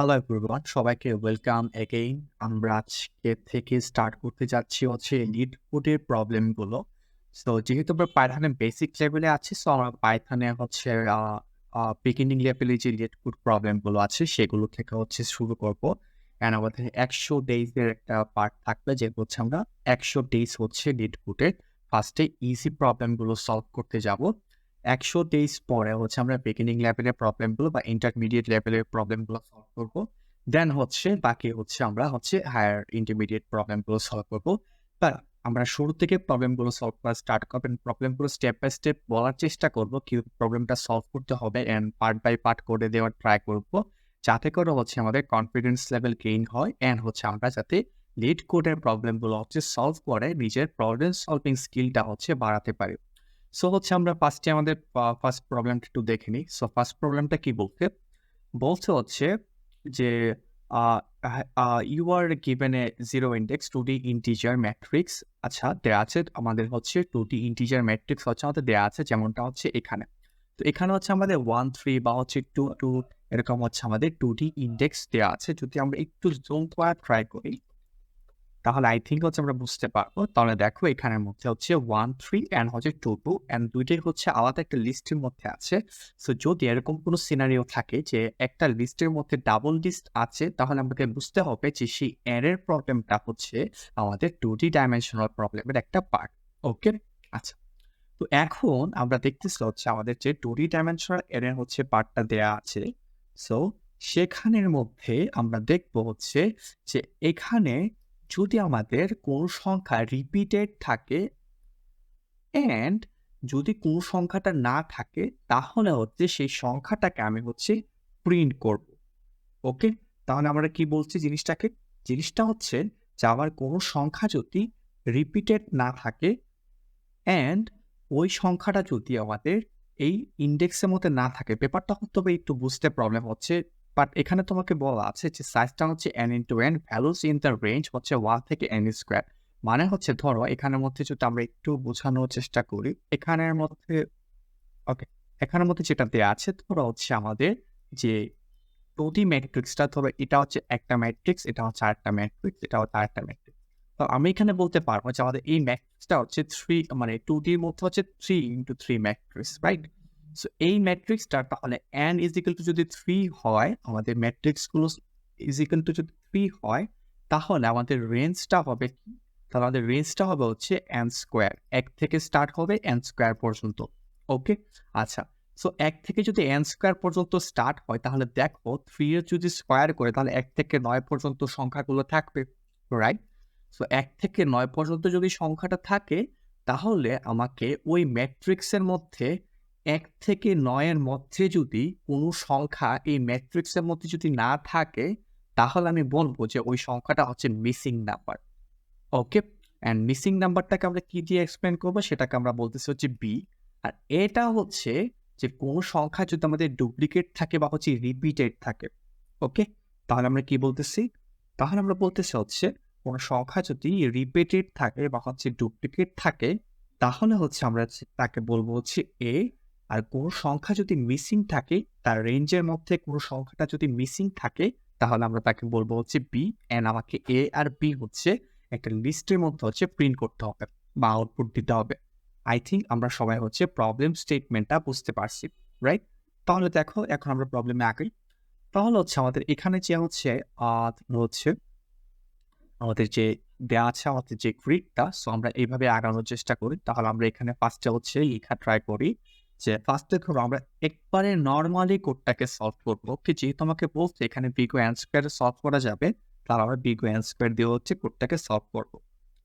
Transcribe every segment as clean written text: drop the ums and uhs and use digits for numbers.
Hello everyone, সবাইকে welcome again. আমরা আজকে থেকে স্টার্ট করতে যাচ্ছি হচ্ছে লিড কোডের প্রবলেমগুলো। সো যেহেতু আমরা পাইথনে বেসিক লেভেলে আছি, সো আমরা পাইথনে হচ্ছে বিগিনিং লেভেলে যে লিড কোড প্রবলেমগুলো আছে সেগুলো থেকে হচ্ছে শুরু করবো। অ্যান্ড আমাদের 100 ডেইজের একটা পার্ট থাকবে, যে হচ্ছে আমরা 100 ডেইজ হচ্ছে লিড কোডের ফার্স্টে ইজি প্রবলেমগুলো সলভ করতে যাব। 100 ডেইজ পরে হচ্ছে আমরা বিগিনিং লেভেলের প্রবলেমগুলো বা ইন্টারমিডিয়েট লেভেলের প্রবলেমগুলো সলভ করবো। দেন হচ্ছে বাকি হচ্ছে আমরা হচ্ছে হায়ার ইন্টারমিডিয়েট প্রবলেমগুলো সলভ করবো। বাট আমরা শুরু থেকে প্রবলেমগুলো সলভ করা স্টার্ট করবেন, প্রবলেমগুলো স্টেপ বাই স্টেপ বলার চেষ্টা করবো কি প্রবলেমটা সলভ করতে হবে, অ্যান্ড পার্ট বাই পার্ট করে দেওয়ার ট্রাই করবো, যাতে করে হচ্ছে আমাদের কনফিডেন্স লেভেল গেইন হয়, অ্যান্ড হচ্ছে আমরা যাতে লিড কোডের প্রবলেমগুলো হচ্ছে সলভ করে নিজের প্রবলেম সলভিং স্কিলটা হচ্ছে বাড়াতে পারি। সো হচ্ছে আমরা ফার্স্টে আমাদের ফার্স্ট প্রবলেমটা একটু দেখে নিই। সো ফার্স্ট প্রবলেমটা কি বলছে হচ্ছে যে you are given a zero index 2D integer matrix. আচ্ছা, দেয়া আছে আমাদের হচ্ছে 2D ইন্টিজার ম্যাট্রিক্স হচ্ছে আমাদের দেয়া আছে, যেমনটা হচ্ছে এখানে। তো এখানে হচ্ছে আমাদের 1 3 বা হচ্ছে 2 2 এরকম হচ্ছে আমাদের 2D ইন্ডেক্স দেয়া আছে। যদি আমরা একটু জুম করার ট্রাই করি, তাহলে আই থিংক হচ্ছে আমরা বুঝতে পারবো। তাহলে দেখো এখানের মধ্যে হচ্ছে 1 3 অ্যান্ড হচ্ছে 2 2 অ্যান্ড দুইটাই হচ্ছে আলাদা একটা লিস্টের মধ্যে আছে। সো যদি এরকম কোনো সিনারিও থাকে যে একটা লিস্টের মধ্যে ডাবল লিস্ট আছে, তাহলে আমাকে বুঝতে হবে যে সেই অ্যারের প্রবলেমটা হচ্ছে আমাদের 2D ডাইমেনশনাল প্রবলেমের একটা পার্ট। ওকে, আচ্ছা। তো এখন আমরা দেখতেছি হচ্ছে আমাদের যে 2D ডাইমেনশনাল অ্যারে হচ্ছে পার্টটা দেয়া আছে। সো সেখানের মধ্যে আমরা দেখবো হচ্ছে যে এখানে যদি আমাদের কোনো সংখ্যা রিপিটেড থাকে অ্যান্ড যদি কোনো সংখ্যাটা না থাকে, তাহলে হচ্ছে সেই সংখ্যাটাকে আমি হচ্ছে প্রিন্ট করব। ওকে, তাহলে আমরা কি বলছি জিনিসটা হচ্ছে যে আমার কোনো সংখ্যা যদি রিপিটেড না থাকে অ্যান্ড ওই সংখ্যাটা যদি আমাদের এই ইন্ডেক্সের মধ্যে না থাকে, ব্যাপারটা হয়তো বা একটু বুঝতে প্রবলেম হচ্ছে, বাট এখানে তোমাকে বলা আছে যে সাইজটা হচ্ছে n into n, values in the range হচ্ছে 1 থেকে n স্কোয়ার। মানে হচ্ছে ধরো এখানের মধ্যে যদি আমরা একটু বোঝানোর চেষ্টা করি, এখানের মধ্যে ওকে, এখানের মধ্যে যেটা দেয়া আছে, ধরো হচ্ছে আমাদের যে 2D ম্যাট্রিক্সটা, ধরো এটা হচ্ছে একটা ম্যাট্রিক্স, এটা হচ্ছে আরেকটা ম্যাট্রিক্স, এটা হচ্ছে আরেকটা ম্যাট্রিক্স। তো আমি এখানে বলতে পারবো যে আমাদের এই ম্যাট্রিক্সটা হচ্ছে 3, মানে 2D এর মধ্যে হচ্ছে 3 into 3 ম্যাট্রিক্স, রাইট? সো এই ম্যাট্রিক্সটা তাহলে n is equal to যদি 3 হয়, আমাদের ম্যাট্রিক্সগুলো is equal to যদি 3 হয়, তাহলে আমাদের রেঞ্জটা হবে কি? তাহলে আমাদের রেঞ্জটা হবে হচ্ছে n স্কোয়ার। 1 থেকে স্টার্ট হবে n স্কোয়ার পর্যন্ত। ওকে, আচ্ছা। সো 1 থেকে যদি n স্কোয়ার পর্যন্ত স্টার্ট হয়, তাহলে দেখো 3 এর যদি স্কোয়ার করে তাহলে 1 থেকে 9 পর্যন্ত সংখ্যাগুলো থাকবে, রাইট? সো 1 থেকে 9 পর্যন্ত যদি সংখ্যাটা থাকে, তাহলে আমাকে ওই ম্যাট্রিক্সের মধ্যে 1 থেকে 9 এর মধ্যে যদি কোনো সংখ্যা এই ম্যাট্রিক্সের মধ্যে যদি না থাকে, তাহলে আমি বলবো যে ওই সংখ্যাটা হচ্ছে missing number. Okay, and missing নাম্বারটাকে আমরা কি দিয়ে এক্সপ্লেন করবো, সেটাকে আমরা বলতেছি হচ্ছে বি। আর এটা হচ্ছে যে কোনো সংখ্যা যদি আমাদের ডুপ্লিকেট থাকে বা হচ্ছে রিপিটেড থাকে, ওকে, তাহলে আমরা কি বলতেছি? তাহলে আমরা বলতেছি হচ্ছে কোনো সংখ্যা যদি রিপিটেড থাকে বা হচ্ছে ডুপ্লিকেট থাকে, তাহলে হচ্ছে আমরা তাকে বলবো হচ্ছে এ। আর কোনো সংখ্যা যদি মিসিং থাকে, তার রেঞ্জের মধ্যে কোনো সংখ্যাটা যদি মিসিং থাকে, তাহলে আমরা তাকে বলবো হচ্ছে বি। অ্যান্ড আমাকে এ আর বি হচ্ছে একটা লিস্টের মধ্যে হচ্ছে প্রিন্ট করতে হবে বা আউটপুট দিতে হবে। আই থিঙ্ক আমরা সবাই হচ্ছে প্রবলেম স্টেটমেন্টটা বুঝতে পারছি, রাইট? তাহলে দেখো এখন আমরা প্রবলেমে আঁকি। তাহলে হচ্ছে আমাদের এখানে যে হচ্ছে হচ্ছে আমাদের যে দেয়া আছে আমাদের যে গ্রিডটা, সো আমরা এইভাবে আগানোর চেষ্টা করি। তাহলে আমরা এখানে ফার্স্টে হচ্ছে লেখা ট্রাই করি যে ফার্স্টে ধরো আমরা একবারে নরমালি কোডটাকে সলভ করবো। ওকে, যেহেতু আমাকে বলছে এখানে বিগ ও এন স্কোয়ারে সলভ করা যাবে, তাহলে আমরা বিগ ও এন স্কোয়ার দিয়ে হচ্ছে কোডটাকে সলভ করবো।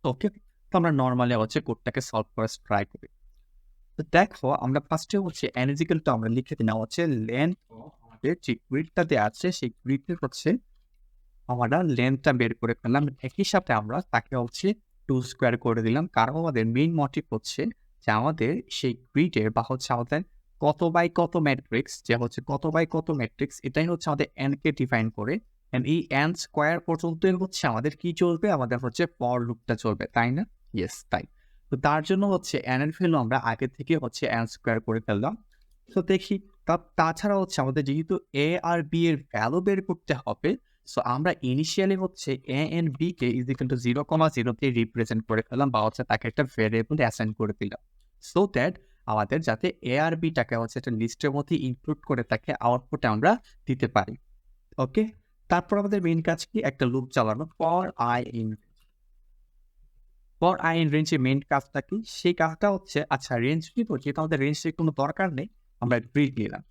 ওকে, তো আমরা নরমালি হচ্ছে কোডটাকে সলভ করার ট্রাই করি। তো দেখো আমরা ফার্স্টে হচ্ছে n is equal to আমরা লিখে দিলাম হচ্ছে লেন্থ অফ আমাদের যে গ্রিডটা দেয়া আছে, সেই গ্রিডের হচ্ছে আমরা লেন্থটা বের করে ফেললাম। একই সাথে আমরা তাকে হচ্ছে 2 স্কোয়ার করে দিলাম। কারণ আমাদের মেইন মোটিভ হচ্ছে যে আমাদের সেই গ্রিডের বা হচ্ছে আমাদের কত বাই কত ম্যাট্রিক্স, যে হচ্ছে কত বাই কত ম্যাট্রিক্স, এটাই হচ্ছে আমাদের n কে ডিফাইন করে। এন্ড এই n স্কোয়ার পর্যন্তই হচ্ছে আমাদের কি চলবে, আমাদের হচ্ছে ফর লুপটা চলবে, তাই না? ইয়েস, তাই। তো তার জন্য হচ্ছে n এর ভ্যালু আমরা আগে থেকে হচ্ছে n স্কোয়ার করে ফেললাম। তো দেখি তাছাড়া হচ্ছে আমাদের যেহেতু এ আর বি এর ভ্যালু বের করতে হবে, সো আমরা ইনিশিয়ালি হচ্ছে এ এন্ড বি কে ইজ ইকুয়াল টু 0,0 দিয়ে রিপ্রেজেন্ট করে ফেললাম বা হচ্ছে তাকে একটা ভেরিয়েবল অ্যাসাইন করে দিলাম, সো দ্যাট আমাদের যাতে এ আর বি টাকে হচ্ছে একটা লিস্টের মধ্যে ইনক্লুড করে তাকে আউটপুটে আমরা দিতে পারি। ওকে, তারপর আমাদের মেইন কাজ কি, একটা লুপ চালানো ফর আই ইন রেঞ্জ এর মেইন কাজটা কি, সেই কাজটা হচ্ছে আচ্ছা রেঞ্জ নিব, যেহেতু আমাদের রেঞ্জের কোনো দরকার নেই, আমরা গ্রিড নিলাম।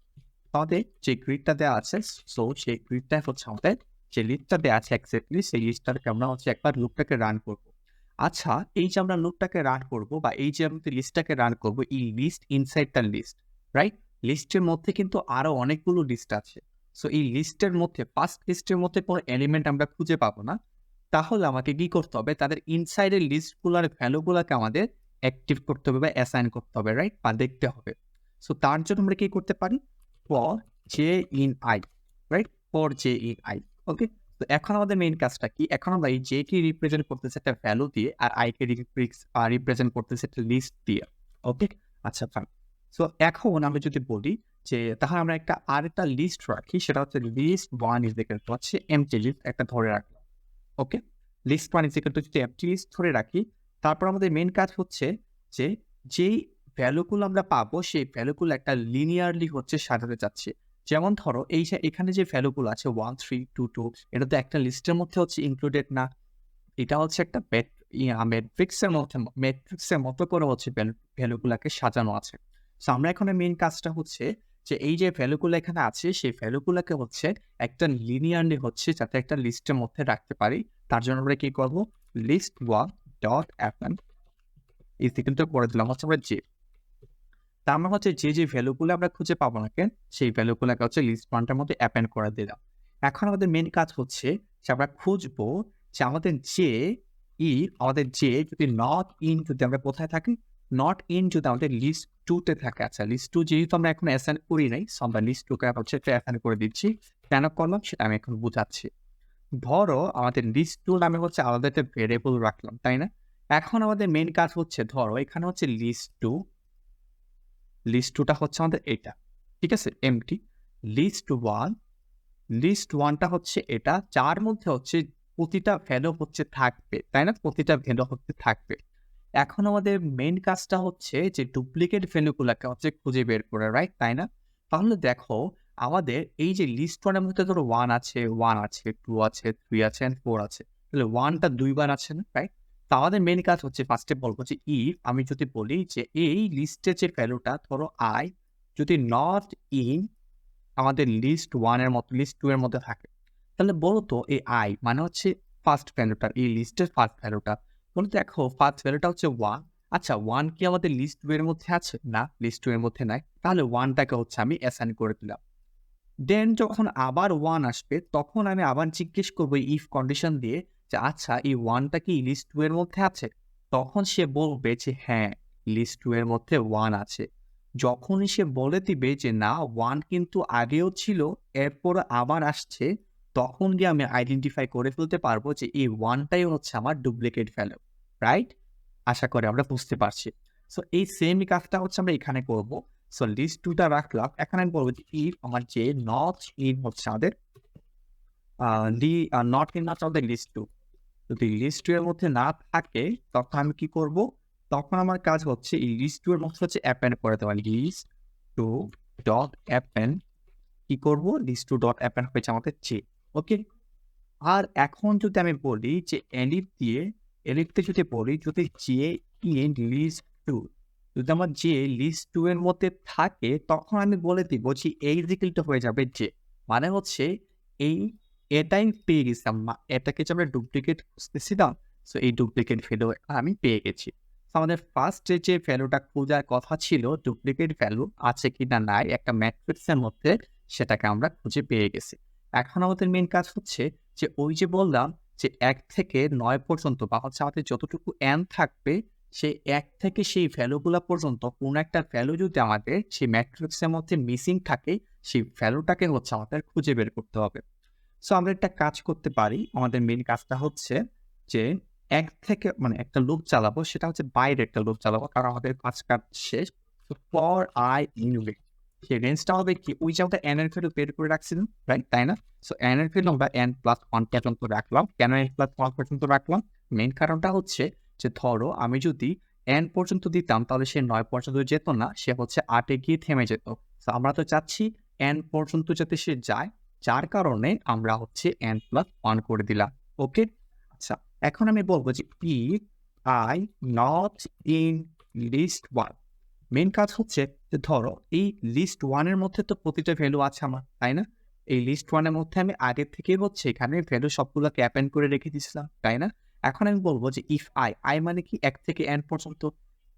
আমাদের যে গ্রিডটা দেওয়া আছে, সো সেই গ্রিডটা হচ্ছে আমাদের যে লিস্টটা দেওয়া আছে এক্স্যাক্টলি সেই লিস্টটাকে আমরা হচ্ছে একবার লুপটাকে রান করব। আচ্ছা, এই যে আমরা লুপটাকে রান করব বা এই যে আমাদের লিস্টটাকে রান করব, এই list inside the list, right? লিস্টের মধ্যে কিন্তু আরো অনেকগুলো লিস্ট আছে। সো এই লিস্টের মধ্যে ফার্স্ট লিস্টের মধ্যে কোনো এলিমেন্ট আমরা খুঁজে পাবো না, তাহলে আমাকে কি করতে হবে, তাদের ইনসাইডের লিস্টগুলোর ভ্যালুগুলোকে আমাদের অ্যাক্টিভ করতে হবে বা অ্যাসাইন করতে হবে, রাইট? বা দেখতে হবে। সো তার জন্য আমরা কি করতে পারি, for j in i, right? For j in i. Okay, তো এখন আমাদের মেইন কাজটা কি, এখন আমরা এই জে কে রিপ্রেজেন্ট করতেছে একটা ভ্যালু দিয়ে আর আই কে রিপ্রেজেন্ট করতেছে একটা লিস্ট দিয়ে। ওকে, আচ্ছা ফাইন। সো এখন আমরা যদি বলি যে তাহলে আমরা আরেকটা লিস্ট রাখি, সেটা হচ্ছে list one is equal to হচ্ছে এমটি লিস্ট একটা ধরে রাখলাম। Okay, list one is equal to যদি এমটি লিস্ট ধরে রাখি, তারপর আমাদের মেইন কাজ হচ্ছে যে যেই ভ্যালুগুলো আমরা পাবো সেই ভ্যালুগুলো একটা লিনিয়ারলি হচ্ছে সাজাতে চাচ্ছে। যেমন ধরো এই যে এখানে যে ভ্যালুগুলো আছে 1 3 2 2, এটা তো একটা লিস্টের মধ্যে হচ্ছে ইনক্লুডেড না, এটা হচ্ছে একটা ম্যাট্রিক্সের মতো করে হচ্ছে ভ্যালুগুলোকে সাজানো আছে। সো আমরা এখন মেইন কাজটা হচ্ছে যে এই যে ভ্যালুগুলো এখানে আছে সেই ভ্যালুগুলোকে হচ্ছে একটা লিনিয়ারলি হচ্ছে যাতে একটা লিস্টের মধ্যে রাখতে পারি, তার জন্য আমরা কি করবো, list one dot append is equal to করে দিলাম হচ্ছে আমরা যে, তার মানে হচ্ছে যে ভ্যালুগুলো আমরা খুঁজে পাবো না কেন সেই ভ্যালুগুলোকে হচ্ছে লিস্ট ওয়ানটার মধ্যে অ্যাপেন্ড করে দিলাম। এখন আমাদের মেইন কাজ হচ্ছে যে আমরা খুঁজবো যে আমাদের যে যদি নট ইন যদি আমরা কোথায় থাকি, নট ইন যদি আমাদের লিস্ট টু তে থাকে। আচ্ছা, লিস্ট টু যেহেতু আমরা এখন অ্যাসাইন করি নাই, সো আমরা লিস্ট টু কে হচ্ছে অ্যাসাইন করে দিচ্ছি। কেন করলাম সেটা আমি এখন বুঝাচ্ছি। ধরো আমাদের লিস্ট টু নামে হচ্ছে আলাদা একটা ভেরিয়েবল রাখলাম, তাই না? এখন আমাদের মেইন কাজ হচ্ছে ধরো এখানে হচ্ছে লিস্ট টুটা হচ্ছে আমাদের এটা, ঠিক আছে, এমটি। লিস্ট ওয়ানটা হচ্ছে এটা, যার মধ্যে হচ্ছে প্রতিটা ভ্যালু হচ্ছে থাকবে, তাই না? প্রতিটা ভ্যালু হচ্ছে থাকবে। এখন আমাদের মেইন কাজটা হচ্ছে যে ডুপ্লিকেট ভ্যালুগুলোকে হচ্ছে খুঁজে বের করে, রাইট? তাই না? তাহলে দেখো আমাদের এই যে লিস্ট ওয়ানের মধ্যে ধরো ওয়ান আছে, টু আছে, থ্রি আছে, এন্ড ফোর আছে, তাহলে ওয়ানটা দুইবার আছে না, রাইট? তো আমাদের মেইন কাজ হচ্ছে ফার্স্টে বলবো যে আমি যদি বলি যে এই লিস্টের যে ভ্যালুটা ধরো আই যদি নট ইন আমাদের লিস্ট ওয়ান এর মতো লিস্ট টু এর মধ্যে থাকে, তাহলে বলো তো এই আই মানে হচ্ছে ফার্স্ট ভ্যালুটা, এই লিস্টের ফার্স্ট ভ্যালুটা, বলো দেখো ফার্স্ট ভ্যালুটা হচ্ছে ওয়ান। আচ্ছা, ওয়ান কি আমাদের লিস্ট টু এর মধ্যে আছে? না, লিস্ট টু এর মধ্যে নাই, তাহলে ওয়ানটাকে হচ্ছে আমি অ্যাসাইন করে দিলাম। দেন যখন আবার ওয়ান আসবে তখন আমি আবার জিজ্ঞেস করবো ইফ কন্ডিশন দিয়ে যে আচ্ছা এই ওয়ানটা কি লিস্ট টু এর মধ্যে আছে? তখন সে বলবে যে হ্যাঁ, লিস্ট টু এর মধ্যে ওয়ান আছে। যখনই সে বলে দিবে যে না, ওয়ান কিন্তু আগেও ছিল এরপর আবার আসছে, তখন গিয়ে আমি আইডেন্টিফাই করে ফেলতে পারবো যে এই ওয়ানটাই হচ্ছে আমার ডুপ্লিকেট ভ্যালু, রাইট? আশা করি আমরা বুঝতে পারছি। সো এই সেম কাজটা হচ্ছে আমরা এখানে করব। সো লিস্ট টুটা রাখলাম, এখন আমি বলবো যে ইফ আমার যে নট ইন হচ্ছে আমাদের নট ইন হচ্ছে আমাদের লিস্ট টু, যদি লিস্ট টু এর মধ্যে না থাকে তখন আমি কি করব, তখন আমার কাজ হচ্ছে এই লিস্ট টু এর মধ্যে হচ্ছে অ্যাপেন্ড করে দেওয়া, লিস্ট টু ডট অ্যাপেন্ড, কি করব, লিস্ট টু ডট অ্যাপেন্ড হয়েছে আমাদের যে। ওকে, আর এখন যদি আমি বলি যে এলিফতে যদি বলি যদি যে ইন লিস্ট টু, যদি আমার যে লিস্ট টু এর মধ্যে থাকে তখন আমি বলে দিব যে এই ইকুয়ালটা হয়ে যাবে যে, মানে হচ্ছে এই এটাই পেয়ে গেছিলাম, এটাকে যে আমরা ডুপ্লিকেট খুঁজতেছিলাম, সো এই ডুপ্লিকেট ভ্যালু আমি পেয়ে গেছি। So, আমাদের ফার্স্ট যে ভ্যালুটা খোঁজার কথা ছিল ডুপ্লিকেট ভ্যালু আছে কিনা নাই একটা ম্যাট্রিক্সের মধ্যে, সেটাকে আমরা খুঁজে পেয়ে গেছি। এখন আমাদের মেইন কাজ হচ্ছে যে ওই যে বললাম যে ১ থেকে ৯ পর্যন্ত বা হচ্ছে আমাদের যতটুকু n থাকবে সেই ১ থেকে সেই ভ্যালুগুলা পর্যন্ত কোনো একটা ভ্যালু যদি আমাদের সেই ম্যাট্রিক্সের মধ্যে মিসিং থাকে, সেই ভ্যালুটাকে হচ্ছে আমাদের খুঁজে বের করতে হবে। সো আমরা একটা কাজ করতে পারি, আমাদের মেইন কাজটা হচ্ছে যে ১ থেকে মানে একটা লুপ চালাবো, সেটা হচ্ছে বাইরে একটা লুপ চালাবো কারণ আমাদের কাজ শেষ। ফর আই ইন সেই রেঞ্জটা হবে কি ওই যে আমরা n এর ভ্যালু বের করে রাখছিলাম, রাইট? তাই না? সো n এর ভ্যালু আমরা n + 1 পর্যন্ত রাখলাম। কেন n + 1 পর্যন্ত রাখলাম? মেইন কারণটা হচ্ছে যে ধরো আমি যদি n পর্যন্ত দিতাম তাহলে সে 9 পর্যন্ত যেত না, সে হচ্ছে 8 এ গিয়ে থেমে যেত। সো আমরা তো চাচ্ছি n পর্যন্ত যাতে সে যায়, যার কারণে আমরা হচ্ছে n + 1 করে দিলাম। ওকে? আচ্ছা, এখন আমি বলব যে if I not in list 1, main কাজ হচ্ছে যে ধরো এই লিস্ট 1 এর মধ্যে তো প্রতিটা ভ্যালু আছে আমার, তাই না? এই লিস্ট 1 এর মধ্যে আমি আগে থেকেই হচ্ছে এখানে ভ্যালু সবগুলোকে অ্যাপেন্ড করে রেখে দিয়েছিলাম, তাই না? এখন আমি বলব যে if I মানে কি 1 থেকে n পর্যন্ত।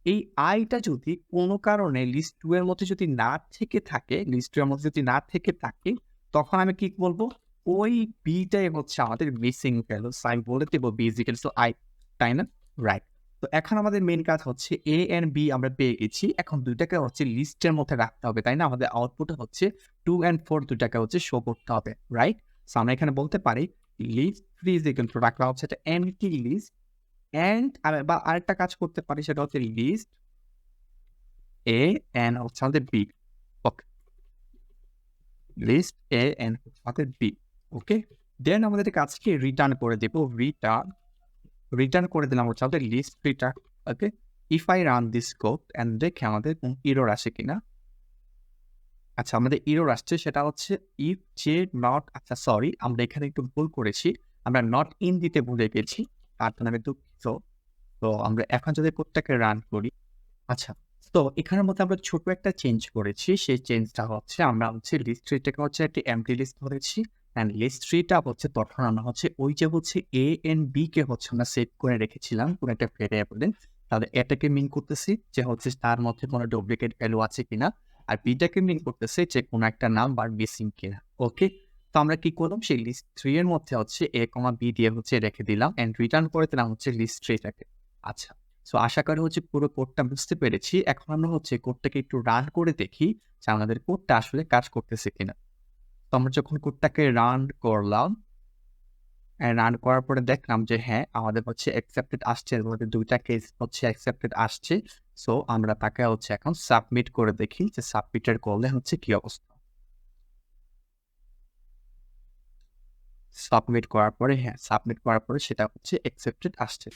এই I টা যদি কোনো কারণে লিস্ট 2 এর মধ্যে যদি না থেকে থাকে, লিস্ট 2 এর মধ্যে যদি না থেকে থাকে, তখন আমি কি বলব? ওই B টাই হচ্ছে আমাদের মিসিং ভ্যালু। সো আমি বলে দেব B = I, তাই না? রাইট। তো এখন আমাদের মেইন কাজ হচ্ছে A and B আমরা পেয়ে গেছি। এখন ২ টাকে হচ্ছে লিস্টের মধ্যে রাখতে হবে, তাই না? আমাদের আউটপুটে হচ্ছে 2 and 4 ২ টাকে হচ্ছে শো করতে হবে, রাইট? সো আমরা এখানে বলতে পারি list 3 রাখলাম হচ্ছে একটা এমপ্টি লিস্ট and বা আরেকটা কাজ করতে পারি সেটা হচ্ছে লিস্ট A and হচ্ছে আমাদের B। Okay, list A and হচ্ছে আমাদের B। ওকে? দেন আমাদের কাজকে রিটার্ন করে দেব। রিটার্ন করে দিলাম হচ্ছে আমাদের list return. Okay? If I run this code and দেখি আমাদের কোন এরর আসে কিনা। আচ্ছা, আমাদের এরর আসছে সেটা হচ্ছে ইফ যে নট, আচ্ছা সরি আমরা এখানে একটু ভুল করেছি। আমরা নট ইন দিতে ভুলে গেছি। তার জন্য আমি দুঃখিত। তো আমরা এখন যদি কোডটাকে রান করি, আচ্ছা, তো এখানের মধ্যে আমরা ছোট একটা চেঞ্জ করেছি। সেই চেঞ্জটা হচ্ছে আমরা হচ্ছে লিস্ট ট্রিটাকে হচ্ছে একটি এমপ্টি লিস্ট ধরেছি। অ্যান্ড লিস্ট ট্রিটা হচ্ছে তখন আমরা হচ্ছে ওই যে হচ্ছে A and B কে হচ্ছে আমরা সেট করে রেখেছিলাম কোনো একটা ভেরিয়েবলে। তাহলে এটাকে মিন করতেছি যে হচ্ছে তার মধ্যে কোনো ডুপ্লিকেট ভ্যালু আছে কিনা। আর B টাকে মিন করতেছে যে কোনো একটা নাম্বার মিসিং কিনা। ওকে? তো আমরা কি করলাম? সেই লিস্ট 3 এর মধ্যে হচ্ছে A, B দিয়ে হচ্ছে রেখে দিলাম অ্যান্ড রিটার্ন করে দিলাম হচ্ছে লিস্ট ট্রিটাকে। আচ্ছা। সো আশা করি হচ্ছে পুরো কোডটা বুঝতে পেরেছি। এখন আমরা হচ্ছে কোডটাকে একটু রান করে দেখি যে আমাদের কোডটা আসলে কাজ করতেছে কিনা। তো আমরা যখন কোডটাকে রান করলাম, রান করার পরে দেখলাম যে হ্যাঁ, আমাদের হচ্ছে অ্যাকসেপ্টেড আসছে। এর মধ্যে ২ টা কেস হচ্ছে অ্যাকসেপ্টেড আসছে। সো আমরা তাকে হচ্ছে এখন সাবমিট করে দেখি যে সাবমিটের করলে হচ্ছে কি অবস্থা। সাবমিট করার পরে হ্যাঁ, সাবমিট করার পরে সেটা হচ্ছে অ্যাকসেপ্টেড আসছে।